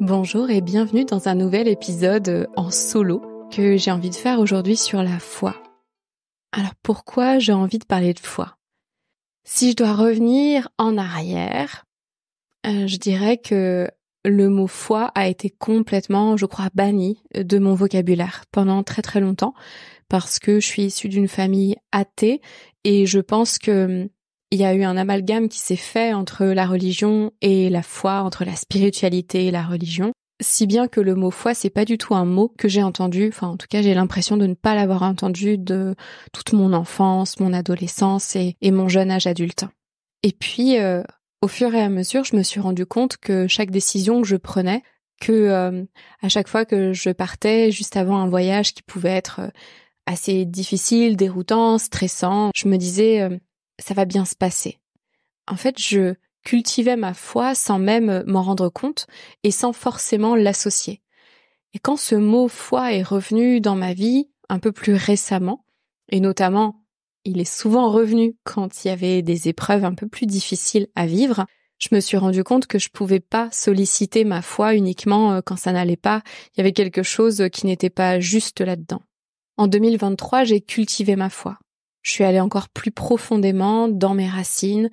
Bonjour et bienvenue dans un nouvel épisode en solo que j'ai envie de faire aujourd'hui sur la foi. Alors pourquoi j'ai envie de parler de foi ? Si je dois revenir en arrière, je dirais que le mot foi a été complètement, je crois, banni de mon vocabulaire pendant très très longtemps parce que je suis issue d'une famille athée et je pense que il y a eu un amalgame qui s'est fait entre la religion et la foi, entre la spiritualité et la religion. Si bien que le mot foi, c'est pas du tout un mot que j'ai entendu, enfin en tout cas j'ai l'impression de ne pas l'avoir entendu de toute mon enfance, mon adolescence et mon jeune âge adulte. Et puis au fur et à mesure, je me suis rendu compte que chaque décision que je prenais, que à chaque fois que je partais juste avant un voyage qui pouvait être assez difficile, déroutant, stressant, je me disais ça va bien se passer. En fait, je cultivais ma foi sans même m'en rendre compte et sans forcément l'associer. Et quand ce mot foi est revenu dans ma vie un peu plus récemment, et notamment il est souvent revenu quand il y avait des épreuves un peu plus difficiles à vivre, je me suis rendu compte que je pouvais pas solliciter ma foi uniquement quand ça n'allait pas. Il y avait quelque chose qui n'était pas juste là-dedans. En 2023, j'ai cultivé ma foi. Je suis allée encore plus profondément dans mes racines,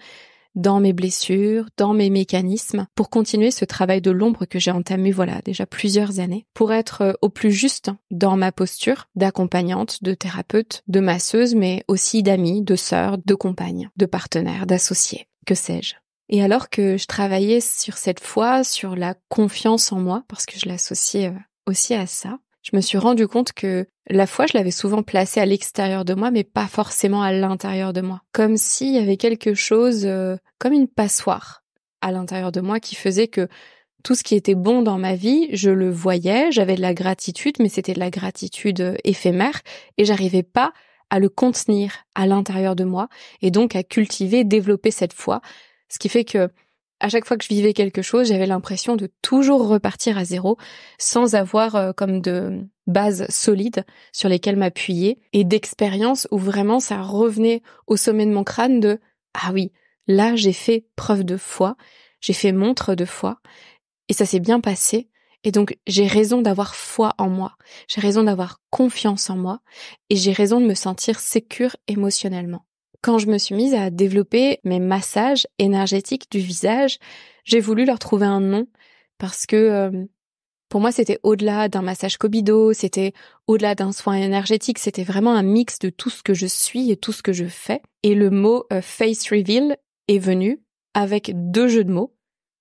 dans mes blessures, dans mes mécanismes, pour continuer ce travail de l'ombre que j'ai entamé, déjà plusieurs années, pour être au plus juste dans ma posture d'accompagnante, de thérapeute, de masseuse, mais aussi d'amie, de sœur, de compagne, de partenaire, d'associée, que sais-je. Et alors que je travaillais sur cette foi, sur la confiance en moi, parce que je l'associais aussi à ça, je me suis rendu compte que la foi, je l'avais souvent placée à l'extérieur de moi, mais pas forcément à l'intérieur de moi. Comme s'il y avait quelque chose, comme une passoire à l'intérieur de moi qui faisait que tout ce qui était bon dans ma vie, je le voyais, j'avais de la gratitude, mais c'était de la gratitude éphémère et j'arrivais pas à le contenir à l'intérieur de moi et donc à cultiver, développer cette foi. Ce qui fait que à chaque fois que je vivais quelque chose, j'avais l'impression de toujours repartir à zéro sans avoir comme de bases solides sur lesquelles m'appuyer et d'expériences où vraiment ça revenait au sommet de mon crâne de « Ah oui, là j'ai fait preuve de foi, j'ai fait montre de foi et ça s'est bien passé et donc j'ai raison d'avoir foi en moi, j'ai raison d'avoir confiance en moi et j'ai raison de me sentir sécure émotionnellement. » Quand je me suis mise à développer mes massages énergétiques du visage, j'ai voulu leur trouver un nom parce que pour moi c'était au-delà d'un massage Kobido, c'était au-delà d'un soin énergétique, c'était vraiment un mix de tout ce que je suis et tout ce que je fais. Et le mot face reveal est venu avec deux jeux de mots,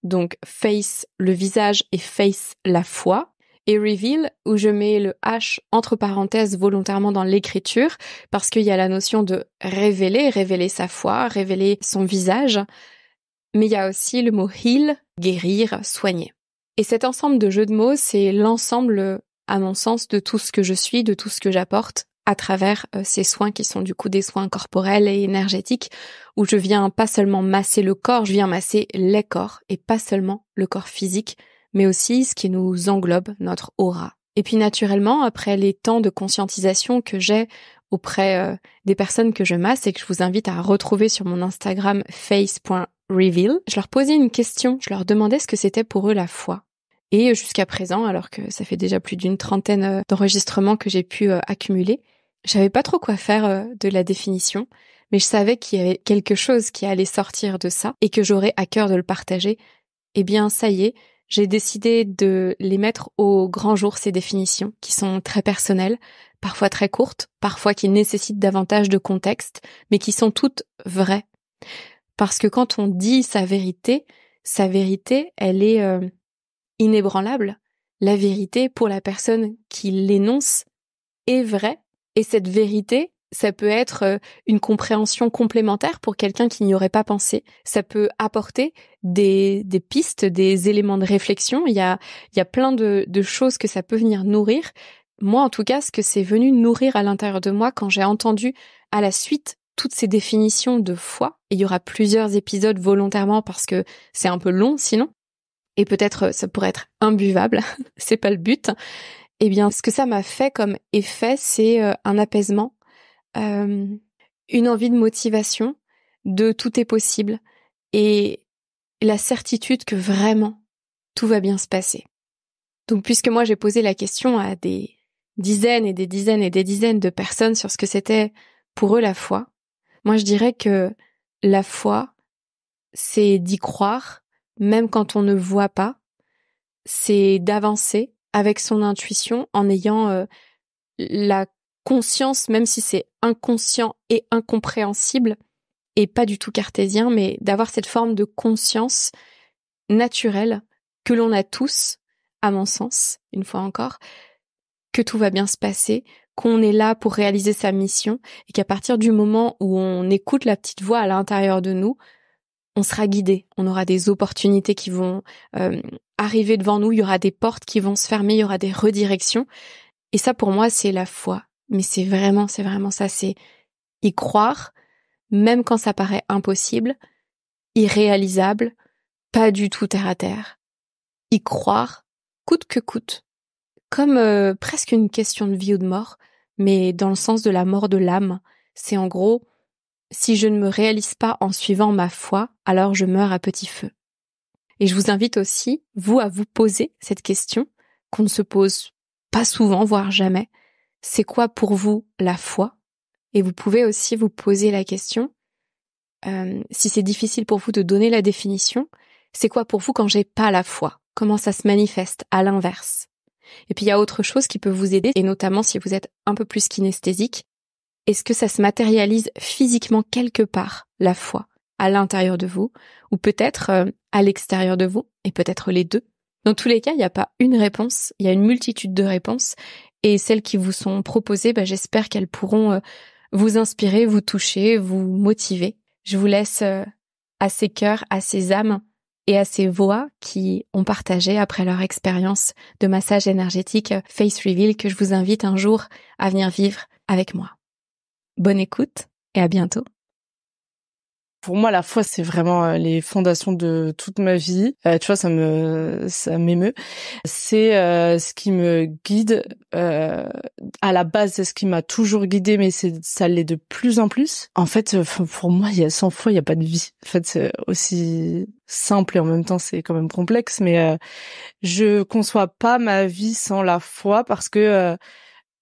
donc face le visage et face la foi. Et reveal, où je mets le H entre parenthèses volontairement dans l'écriture, parce qu'il y a la notion de révéler sa foi, révéler son visage, mais il y a aussi le mot heal, guérir, soigner. Et cet ensemble de jeux de mots, c'est l'ensemble, à mon sens, de tout ce que je suis, de tout ce que j'apporte à travers ces soins qui sont du coup des soins corporels et énergétiques, où je viens pas seulement masser le corps, je viens masser les corps, et pas seulement le corps physique, mais aussi ce qui nous englobe, notre aura. Et puis naturellement, après les temps de conscientisation que j'ai auprès des personnes que je masse et que je vous invite à retrouver sur mon Instagram face.reveal, je leur posais une question, je leur demandais ce que c'était pour eux la foi. Et jusqu'à présent, alors que ça fait déjà plus d'une trentaine d'enregistrements que j'ai pu accumuler, je savais pas trop quoi faire de la définition, mais je savais qu'il y avait quelque chose qui allait sortir de ça et que j'aurais à cœur de le partager. Eh bien, ça y est, j'ai décidé de les mettre au grand jour, ces définitions, qui sont très personnelles, parfois très courtes, parfois qui nécessitent davantage de contexte, mais qui sont toutes vraies. Parce que quand on dit sa vérité, elle est inébranlable. La vérité, pour la personne qui l'énonce, est vraie, et cette vérité, ça peut être une compréhension complémentaire pour quelqu'un qui n'y aurait pas pensé. Ça peut apporter des pistes, des éléments de réflexion. Il y a plein de choses que ça peut venir nourrir. Moi, en tout cas, ce que c'est venu nourrir à l'intérieur de moi quand j'ai entendu à la suite toutes ces définitions de foi, et il y aura plusieurs épisodes volontairement parce que c'est un peu long sinon, et peut-être ça pourrait être imbuvable, c'est pas le but. Eh bien, ce que ça m'a fait comme effet, c'est un apaisement, une envie de motivation, de tout est possible et la certitude que vraiment tout va bien se passer. Donc puisque moi j'ai posé la question à des dizaines et des dizaines et des dizaines de personnes sur ce que c'était pour eux la foi, moi je dirais que la foi, c'est d'y croire, même quand on ne voit pas, c'est d'avancer avec son intuition en ayant la conscience, même si c'est inconscient et incompréhensible, et pas du tout cartésien, mais d'avoir cette forme de conscience naturelle que l'on a tous, à mon sens, une fois encore, que tout va bien se passer, qu'on est là pour réaliser sa mission, et qu'à partir du moment où on écoute la petite voix à l'intérieur de nous, on sera guidé, on aura des opportunités qui vont arriver devant nous, il y aura des portes qui vont se fermer, il y aura des redirections. Et ça, pour moi, c'est la foi. Mais c'est vraiment ça, c'est y croire, même quand ça paraît impossible, irréalisable, pas du tout terre à terre. Y croire, coûte que coûte. Comme presque une question de vie ou de mort, mais dans le sens de la mort de l'âme. C'est en gros, si je ne me réalise pas en suivant ma foi, alors je meurs à petit feu. Et je vous invite aussi, vous, à vous poser cette question, qu'on ne se pose pas souvent, voire jamais. C'est quoi pour vous la foi? Et vous pouvez aussi vous poser la question, si c'est difficile pour vous de donner la définition, c'est quoi pour vous quand j'ai pas la foi? Comment ça se manifeste à l'inverse? Et puis il y a autre chose qui peut vous aider, et notamment si vous êtes un peu plus kinesthésique. Est-ce que ça se matérialise physiquement quelque part, la foi, à l'intérieur de vous, ou peut-être à l'extérieur de vous, et peut-être les deux? Dans tous les cas, il n'y a pas une réponse, il y a une multitude de réponses, et celles qui vous sont proposées, j'espère qu'elles pourront vous inspirer, vous toucher, vous motiver. Je vous laisse à ces cœurs, à ces âmes et à ces voix qui ont partagé après leur expérience de massage énergétique Face Reveal que je vous invite un jour à venir vivre avec moi. Bonne écoute et à bientôt. Pour moi, la foi, c'est vraiment les fondations de toute ma vie. Tu vois, ça m'émeut. C'est ce qui me guide. À la base, c'est ce qui m'a toujours guidée, mais ça l'est de plus en plus. En fait, pour moi, sans foi, il y a pas de vie. En fait, c'est aussi simple et en même temps, c'est quand même complexe. Mais je conçois pas ma vie sans la foi parce que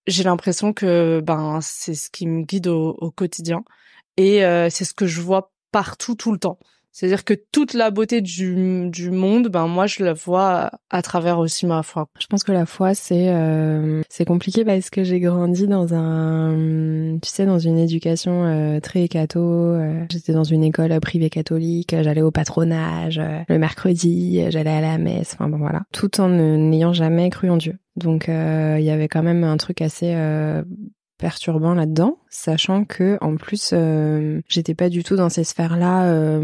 j'ai l'impression que c'est ce qui me guide au quotidien et c'est ce que je vois partout tout le temps. C'est-à-dire que toute la beauté du monde, moi je la vois à travers aussi ma foi. Je pense que la foi c'est compliqué parce que j'ai grandi dans dans une éducation très catho. J'étais dans une école privée catholique, j'allais au patronage le mercredi, j'allais à la messe, voilà, tout en n'ayant jamais cru en Dieu. Donc il y avait quand même un truc assez perturbant là-dedans, sachant que en plus j'étais pas du tout dans ces sphères-là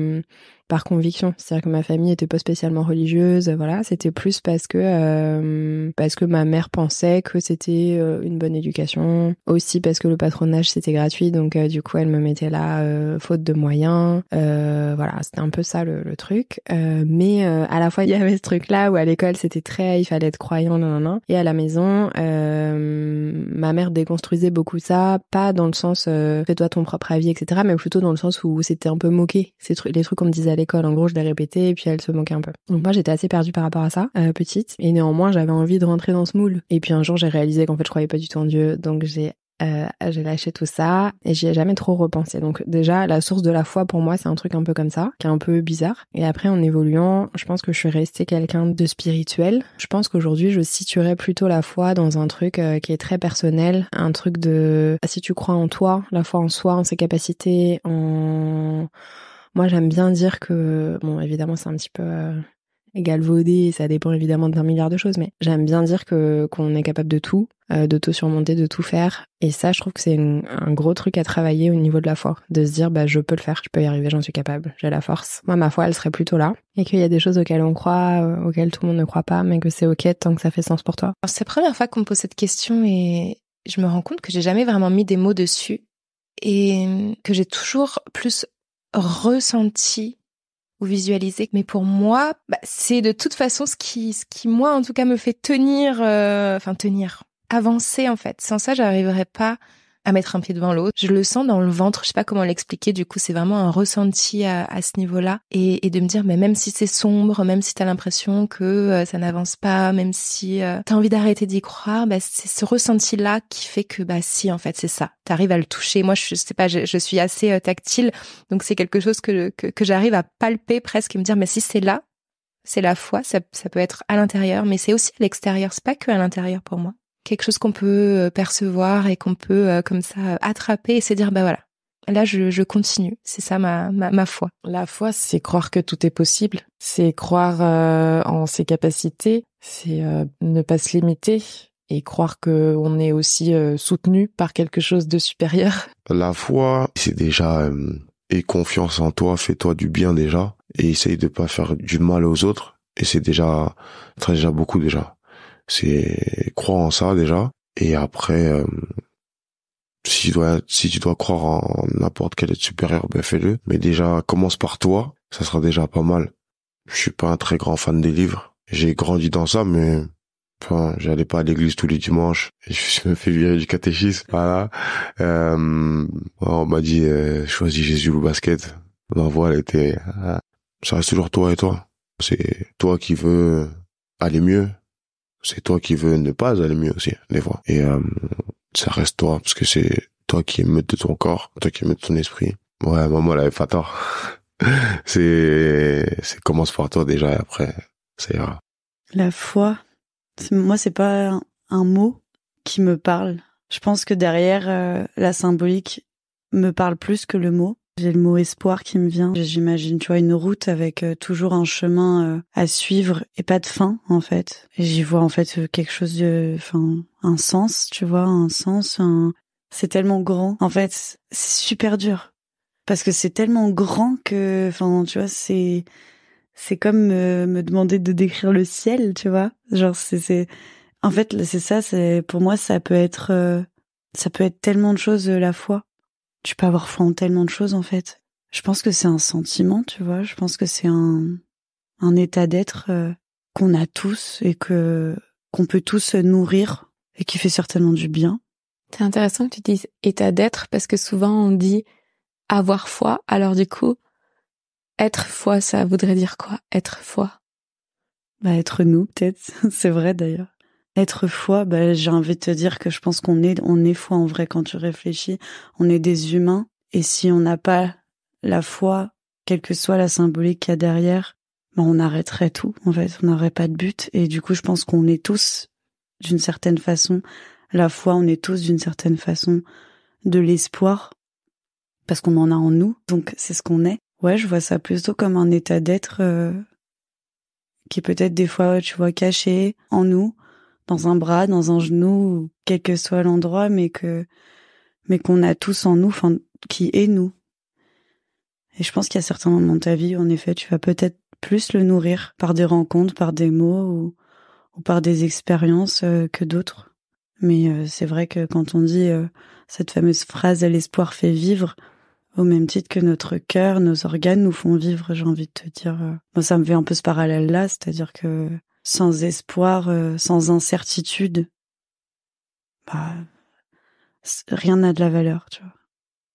par conviction. C'est-à-dire que ma famille était pas spécialement religieuse, voilà, c'était plus parce que ma mère pensait que c'était une bonne éducation, aussi parce que le patronage c'était gratuit, donc du coup elle me mettait là faute de moyens, voilà, c'était un peu ça le truc. Mais à la fois il y avait ce truc-là où à l'école c'était il fallait être croyant, et à la maison ma mère déconstruisait beaucoup ça, pas dans le sens fais-toi ton propre avis, etc., mais plutôt dans le sens où c'était un peu moqué, les trucs qu'on me disait à l'école, en gros je les répétais et puis elle se moquait un peu. Donc moi j'étais assez perdue par rapport à ça, petite, et néanmoins j'avais envie de rentrer dans ce moule. Et puis un jour j'ai réalisé qu'en fait je croyais pas du tout en Dieu, donc j'ai lâché tout ça et j'y ai jamais trop repensé. Donc déjà la source de la foi pour moi c'est un truc un peu comme ça, qui est un peu bizarre. Et après en évoluant, je pense que je suis restée quelqu'un de spirituel. Je pense qu'aujourd'hui je situerais plutôt la foi dans un truc qui est très personnel, un truc de si tu crois en toi, la foi en soi, en ses capacités, moi j'aime bien dire que bon évidemment c'est un petit peu galvaudé, ça dépend évidemment d'un milliard de choses, mais j'aime bien dire qu'on est capable de tout, d'auto-surmonter, de tout faire. Et ça, je trouve que c'est un gros truc à travailler au niveau de la foi, de se dire je peux le faire, je peux y arriver, j'en suis capable, j'ai la force. Moi, ma foi, elle serait plutôt là, et qu'il y a des choses auxquelles on croit, auxquelles tout le monde ne croit pas, mais que c'est ok tant que ça fait sens pour toi. Alors, c'est la première fois qu'on me pose cette question et je me rends compte que j'ai jamais vraiment mis des mots dessus et que j'ai toujours plus ressenti ou visualiser. Mais pour moi, c'est de toute façon ce qui moi en tout cas me fait tenir, avancer en fait. Sans ça, j'arriverais pas à mettre un pied devant l'autre. Je le sens dans le ventre, je sais pas comment l'expliquer, du coup c'est vraiment un ressenti à ce niveau-là. Et de me dire, mais même si c'est sombre, même si t'as l'impression que ça n'avance pas, même si t'as envie d'arrêter d'y croire, bah, c'est ce ressenti-là qui fait que bah si, en fait c'est ça. T'arrives à le toucher. Moi je sais pas, je suis assez tactile, donc c'est quelque chose que j'arrive à palper presque et me dire, mais si c'est là, c'est la foi, ça peut être à l'intérieur, mais c'est aussi à l'extérieur, c'est pas que à l'intérieur pour moi. Quelque chose qu'on peut percevoir et qu'on peut comme ça attraper et se dire, bah voilà, là je continue. C'est ça ma foi. La foi, c'est croire que tout est possible, c'est croire en ses capacités, c'est ne pas se limiter et croire que on est aussi soutenu par quelque chose de supérieur. La foi, c'est déjà aie confiance en toi, fais-toi du bien déjà et essaye de pas faire du mal aux autres et c'est déjà beaucoup déjà. C'est croire en ça déjà et après si tu dois croire en n'importe quel être supérieur, ben fais-le, mais déjà commence par toi, ça sera déjà pas mal. Je suis pas un très grand fan des livres. J'ai grandi dans ça, mais enfin, j'allais pas à l'église tous les dimanches. Et je me fais virer du catéchisme. Voilà. On m'a dit, choisis Jésus ou basket. L'envoi, elle était, ça reste toujours toi et toi. C'est toi qui veux aller mieux. C'est toi qui veux ne pas aller mieux aussi, des fois. Et, ça reste toi, parce que c'est toi qui émeute de ton corps, toi qui émeute de ton esprit. Ouais, maman, elle avait pas tort. c'est commence par toi déjà et après, ça ira. La foi. Moi, c'est pas un mot qui me parle. Je pense que derrière, la symbolique me parle plus que le mot. J'ai le mot espoir qui me vient. J'imagine, tu vois, une route avec toujours un chemin à suivre et pas de fin, en fait. Et j'y vois, en fait, quelque chose un sens, tu vois, un sens, c'est tellement grand. En fait, c'est super dur. Parce que c'est tellement grand que, tu vois, c'est comme me demander de décrire le ciel, tu vois. Genre, en fait, c'est ça, pour moi, ça peut être tellement de choses, la foi. Tu peux avoir foi en tellement de choses, en fait. Je pense que c'est un sentiment, tu vois. Je pense que c'est un état d'être qu'on a tous et qu'on peut tous nourrir et qui fait certainement du bien. C'est intéressant que tu dises état d'être parce que souvent on dit avoir foi. Alors du coup, être foi, ça voudrait dire quoi, être foi? Bah, être nous, peut-être. C'est vrai, d'ailleurs. Être foi, bah, j'ai envie de te dire que je pense qu'on est foi en vrai quand tu réfléchis. On est des humains. Et si on n'a pas la foi, quelle que soit la symbolique qu'il y a derrière, bah, on arrêterait tout. En fait, on n'aurait pas de but. Et du coup, je pense qu'on est tous, d'une certaine façon, la foi, on est tous d'une certaine façon de l'espoir. Parce qu'on en a en nous. Donc, c'est ce qu'on est. Ouais, je vois ça plutôt comme un état d'être qui est peut-être des fois, tu vois, caché en nous, dans un bras, dans un genou, quel que soit l'endroit, mais qu'on a tous en nous, qui est nous. Et je pense qu'il y a certains moments de ta vie où, en effet, tu vas peut-être plus le nourrir par des rencontres, par des mots ou par des expériences que d'autres. Mais c'est vrai que quand on dit cette fameuse phrase « l'espoir fait vivre », au même titre que notre cœur, nos organes nous font vivre, j'ai envie de te dire. Moi, ça me fait un peu ce parallèle-là, c'est-à-dire que sans espoir, sans incertitude, bah, rien n'a de la valeur, tu vois.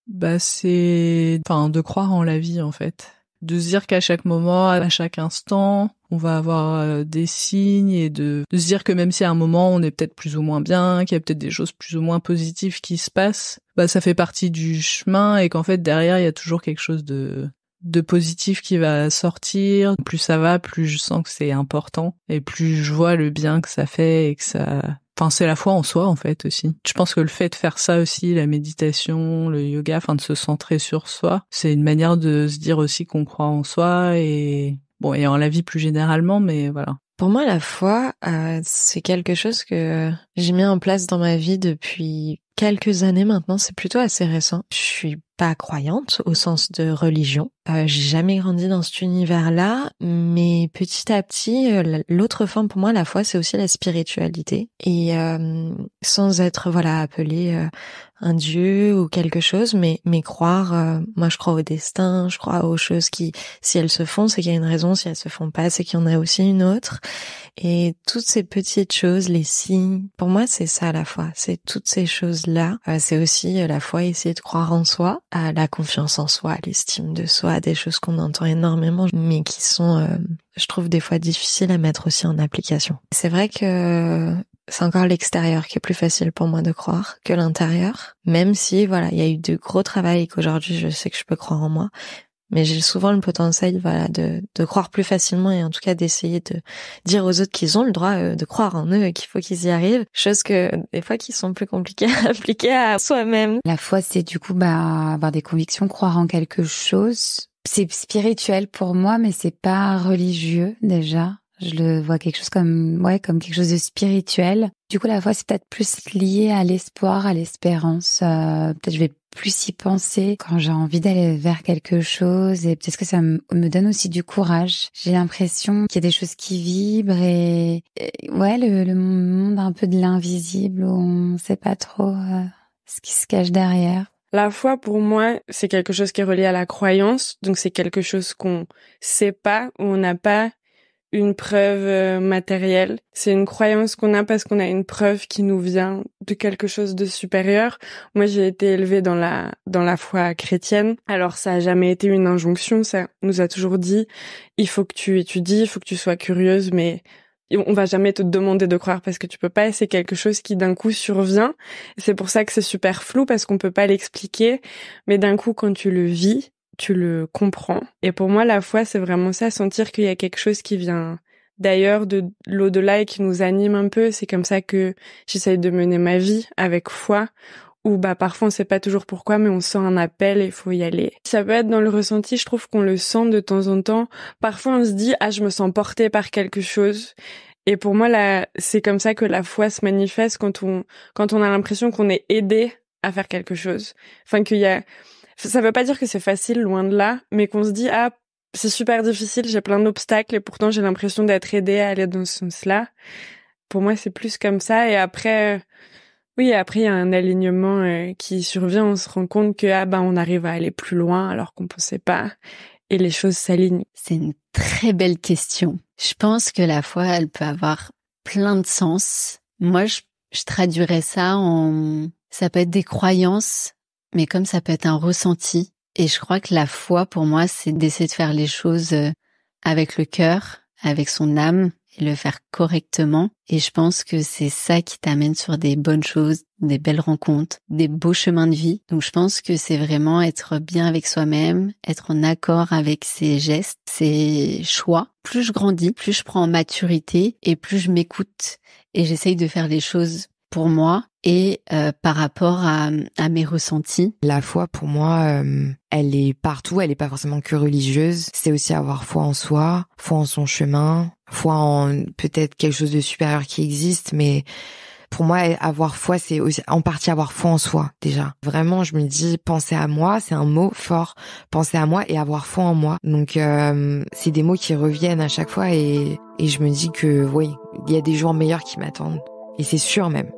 Bah, c'est, de croire en la vie, en fait. De se dire qu'à chaque moment, à chaque instant, on va avoir des signes et de se dire que même si à un moment on est peut-être plus ou moins bien, qu'il y a peut-être des choses plus ou moins positives qui se passent, bah ça fait partie du chemin et qu'en fait derrière il y a toujours quelque chose de positif qui va sortir. Plus ça va, plus je sens que c'est important et plus je vois le bien que ça fait et que ça... c'est la foi en soi, en fait, aussi. Je pense que le fait de faire ça aussi, la méditation, le yoga, de se centrer sur soi, c'est une manière de se dire aussi qu'on croit en soi et en la vie plus généralement, mais voilà. Pour moi, la foi, c'est quelque chose que j'ai mis en place dans ma vie depuis quelques années maintenant. C'est plutôt assez récent. Je suis pas croyante au sens de religion. J'ai jamais grandi dans cet univers-là, mais petit à petit, l'autre forme pour moi, la foi, c'est aussi la spiritualité. Et sans être appelé un dieu ou quelque chose, mais croire. Moi, je crois au destin, je crois aux choses qui, si elles se font, c'est qu'il y a une raison. Si elles se font pas, c'est qu'il y en a aussi une autre. Et toutes ces petites choses, les signes, pour moi c'est ça la foi, c'est toutes ces choses-là. C'est aussi la foi, essayer de croire en soi, à la confiance en soi, l'estime de soi, des choses qu'on entend énormément, mais qui sont, je trouve des fois difficiles à mettre aussi en application. C'est vrai que c'est encore l'extérieur qui est plus facile pour moi de croire que l'intérieur, même si voilà, il y a eu de gros travail et qu'aujourd'hui je sais que je peux croire en moi. Mais j'ai souvent le potentiel, voilà, de croire plus facilement et en tout cas d'essayer de dire aux autres qu'ils ont le droit de croire en eux et qu'il faut qu'ils y arrivent. Chose que, des fois, qui sont plus compliquées à appliquer à soi-même. La foi, c'est du coup, avoir des convictions, croire en quelque chose. C'est spirituel pour moi, mais c'est pas religieux, déjà. Je le vois quelque chose comme quelque chose de spirituel. Du coup, la foi, c'est peut-être plus lié à l'espoir, à l'espérance. Peut-être je vais plus y penser quand j'ai envie d'aller vers quelque chose et peut-être que ça me donne aussi du courage. J'ai l'impression qu'il y a des choses qui vibrent et le monde un peu de l'invisible où on sait pas trop ce qui se cache derrière. La foi, pour moi, c'est quelque chose qui est relié à la croyance. Donc, c'est quelque chose qu'on sait pas, où on n'a pas une preuve matérielle. C'est une croyance qu'on a parce qu'on a une preuve qui nous vient de quelque chose de supérieur. Moi, j'ai été élevée dans la foi chrétienne. Alors, ça a jamais été une injonction. Ça nous a toujours dit, il faut que tu étudies, il faut que tu sois curieuse, mais on va jamais te demander de croire parce que tu peux pas. C'est quelque chose qui d'un coup survient. Et c'est pour ça que c'est super flou parce qu'on peut pas l'expliquer. Mais d'un coup, quand tu le vis, tu le comprends. Et pour moi, la foi, c'est vraiment ça, sentir qu'il y a quelque chose qui vient d'ailleurs, de l'au-delà et qui nous anime un peu. C'est comme ça que j'essaye de mener ma vie, avec foi, où parfois on sait pas toujours pourquoi, mais on sent un appel et il faut y aller. Ça peut être dans le ressenti, je trouve qu'on le sent de temps en temps. Parfois on se dit, je me sens portée par quelque chose. Et pour moi, c'est comme ça que la foi se manifeste quand on a l'impression qu'on est aidé à faire quelque chose. Enfin, ça veut pas dire que c'est facile, loin de là, mais qu'on se dit, c'est super difficile, j'ai plein d'obstacles et pourtant j'ai l'impression d'être aidée à aller dans ce sens-là. Pour moi, c'est plus comme ça. Et après, il y a un alignement qui survient, on se rend compte que on arrive à aller plus loin alors qu'on pensait pas et les choses s'alignent. C'est une très belle question. Je pense que la foi, elle peut avoir plein de sens. Moi, je traduirais ça ça peut être des croyances, mais comme ça peut être un ressenti. Et je crois que la foi, pour moi, c'est d'essayer de faire les choses avec le cœur, avec son âme, et le faire correctement. Et je pense que c'est ça qui t'amène sur des bonnes choses, des belles rencontres, des beaux chemins de vie. Donc je pense que c'est vraiment être bien avec soi-même, être en accord avec ses gestes, ses choix. Plus je grandis, plus je prends en maturité et plus je m'écoute. Et j'essaye de faire les choses pour moi et par rapport à mes ressentis. La foi, pour moi, elle est partout, elle est pas forcément que religieuse. C'est aussi avoir foi en soi, foi en son chemin, foi en peut-être quelque chose de supérieur qui existe, mais pour moi, avoir foi, c'est aussi en partie avoir foi en soi, déjà. Vraiment, je me dis, penser à moi, c'est un mot fort. Penser à moi et avoir foi en moi. Donc, c'est des mots qui reviennent à chaque fois et je me dis que, oui, il y a des jours meilleurs qui m'attendent. Et c'est sûr même.